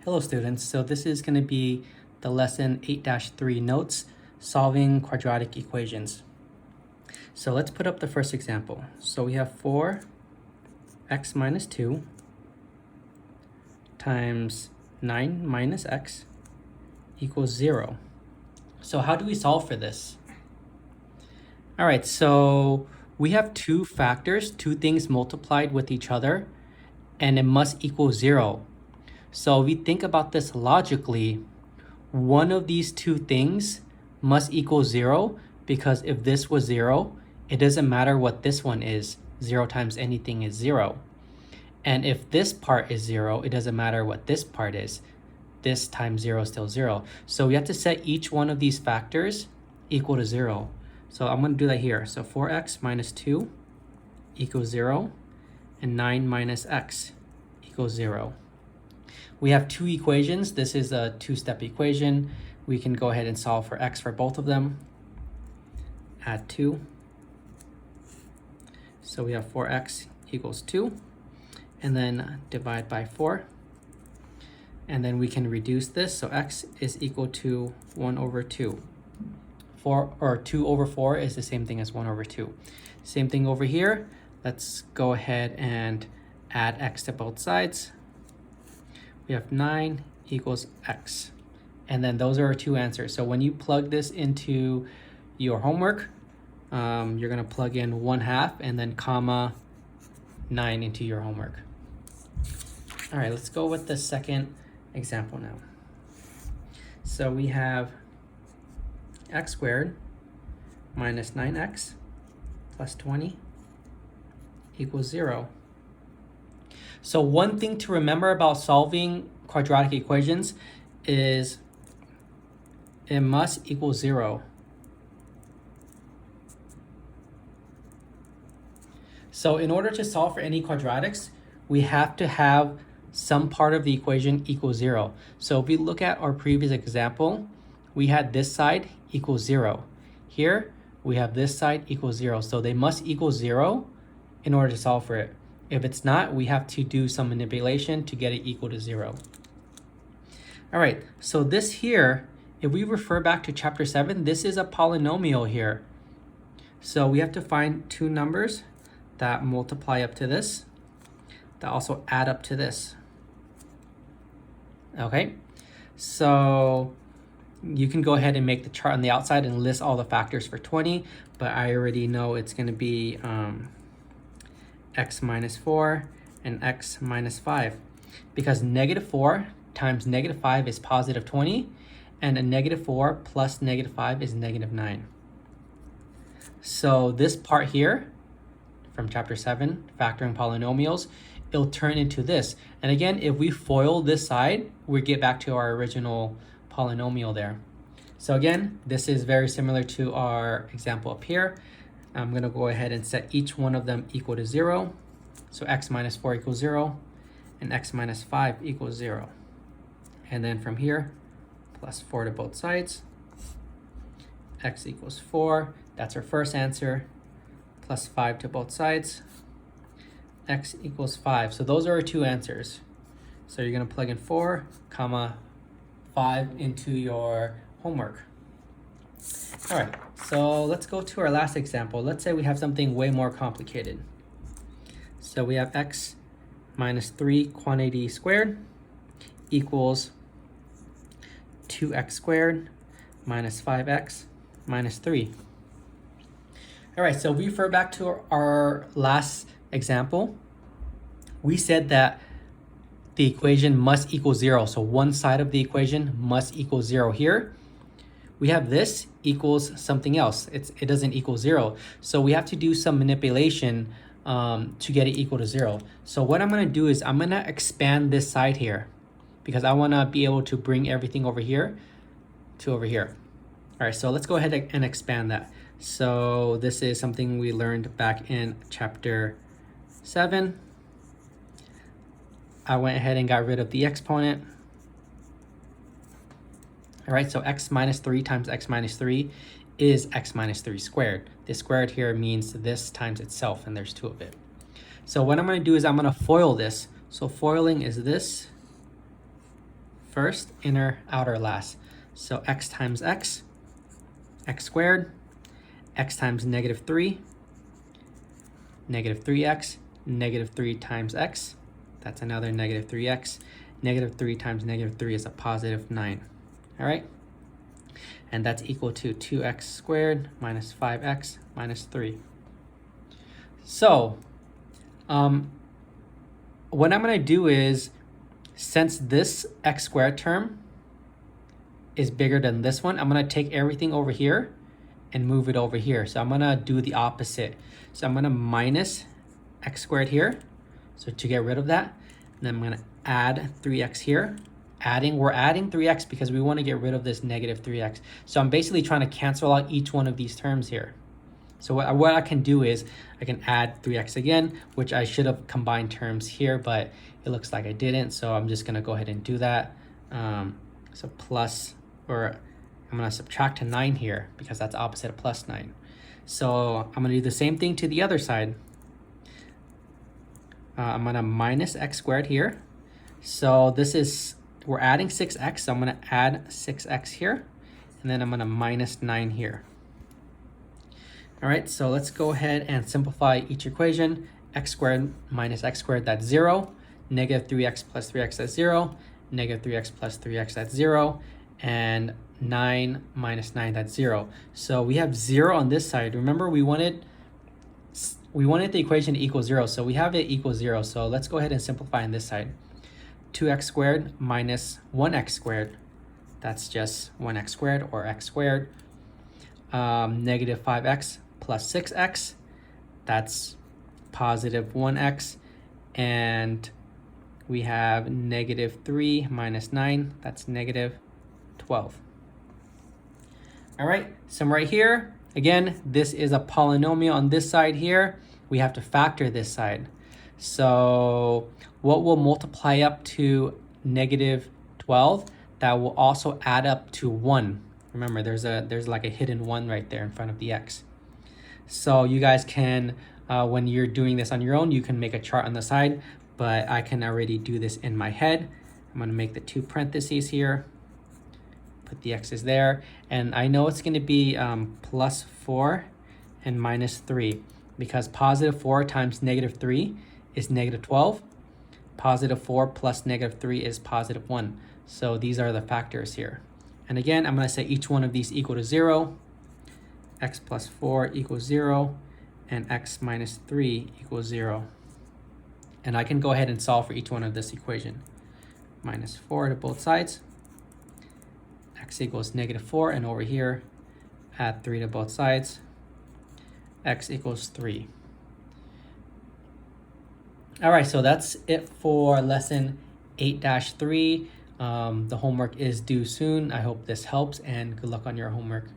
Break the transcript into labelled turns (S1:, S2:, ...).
S1: Hello students, so this is going to be the lesson 8-3 notes, solving quadratic equations. So let's put up the first example. So we have 4x minus 2 times 9 minus x equals 0. So how do we solve for this? All right, so we have two factors, two things multiplied with each other, and it must equal 0. So if we think about this logically, one of these two things must equal 0, because if this was 0, it doesn't matter what this one is. 0 times anything is 0. And if this part is 0, it doesn't matter what this part is. This times 0 is still 0. So we have to set each one of these factors equal to 0. So I'm going to do that here. So 4x minus 2 equals 0, and 9 minus x equals 0. We have two equations. This is a two-step equation. We can go ahead and solve for x for both of them. Add 2. So we have 4x equals 2. And then divide by 4. And then we can reduce this. So x is equal to 1 over 2. 2 over 4 is the same thing as 1 over 2. Same thing over here. Let's go ahead and add x to both sides. We have 9 equals x. And then those are our two answers. So when you plug this into your homework, you're going to plug in 1/2 and then comma 9 into your homework. All right, let's go with the second example now. So we have x squared minus 9x plus 20 equals 0. So one thing to remember about solving quadratic equations is it must equal 0. So in order to solve for any quadratics, we have to have some part of the equation equal 0. So if we look at our previous example, we had this side equal 0. Here, we have this side equal 0. So they must equal 0 in order to solve for it. If it's not, we have to do some manipulation to get it equal to 0. All right, so this here, if we refer back to chapter 7, this is a polynomial here. So we have to find two numbers that multiply up to this, that also add up to this. Okay, so you can go ahead and make the chart on the outside and list all the factors for 20, but I already know it's going to be x minus 4 and x minus 5, because negative 4 times negative 5 is positive 20, and a negative 4 plus negative 5 is negative 9. So this part here from chapter 7, factoring polynomials, it'll turn into this. And again, if we FOIL this side, we get back to our original polynomial there. So again, this is very similar to our example up here. I'm going to go ahead and set each one of them equal to 0. So x minus 4 equals 0, and x minus 5 equals 0. And then from here, plus 4 to both sides. X equals 4. That's our first answer. Plus 5 to both sides. X equals 5. So those are our two answers. So you're going to plug in 4, comma 5 into your homework. All right, so let's go to our last example. Let's say we have something way more complicated. So we have x minus 3 quantity squared equals 2x squared minus 5x minus 3. All right, so we refer back to our last example. We said that the equation must equal 0. So one side of the equation must equal 0 here. We have this equals something else. It doesn't equal 0. So we have to do some manipulation to get it equal to 0. So what I'm going to do is I'm going to expand this side here, because I want to be able to bring everything over here to over here. All right, so let's go ahead and expand that. So this is something we learned back in chapter 7. I went ahead and got rid of the exponent. All right, so x minus 3 times x minus 3 is x minus 3 squared. This squared here means this times itself, and there's two of it. So what I'm going to do is I'm going to FOIL this. So foiling is this first, inner, outer, last. So x times x squared, x times -3, -3x, -3 times x, that's another -3x, -3 times -3 is a +9, all right? And that's equal to 2x squared minus 5x minus 3. So what I'm going to do is, since this x squared term is bigger than this one, I'm going to take everything over here and move it over here. So I'm going to do the opposite. So I'm going to minus x squared here, so to get rid of that. And then I'm going to add 3x here. We're adding 3x because we want to get rid of this -3x. So I'm basically trying to cancel out each one of these terms here. So what I can do is I can add 3x again, which I should have combined terms here, but it looks like I didn't. So I'm just going to go ahead and do that. So plus, or I'm going to subtract to 9 here because that's opposite of +9. So I'm going to do the same thing to the other side. I'm going to minus x squared here. So this is, we're adding 6x, so I'm going to add 6x here, and then I'm going to minus 9 here. All right, so let's go ahead and simplify each equation. X squared minus x squared, that's 0. -3x plus 3x, that's 0. -3x plus 3x, that's 0. And 9 minus 9, that's 0. So we have 0 on this side. Remember, we wanted the equation to equal 0, so we have it equal 0. So let's go ahead and simplify on this side. 2x squared minus 1x squared, that's just 1x squared or x squared. -5x plus 6x, that's +1x. And we have -3 minus 9, that's -12. All right, so right here, again, this is a polynomial on this side here. We have to factor this side. So what will multiply up to -12, that will also add up to 1. Remember, there's like a hidden 1 right there in front of the x. So you guys can, when you're doing this on your own, you can make a chart on the side, but I can already do this in my head. I'm going to make the 2 parentheses here, put the x's there, and I know it's going to be +4 and -3, because +4 times -3 is -12. +4 plus -3 is +1. So these are the factors here. And again, I'm going to say each one of these equal to 0. X plus 4 equals 0, and x minus 3 equals 0. And I can go ahead and solve for each one of this equation. -4 to both sides. X equals -4, and over here, add 3 to both sides. X equals 3. All right, so that's it for lesson 8-3. The homework is due soon. I hope this helps, and good luck on your homework.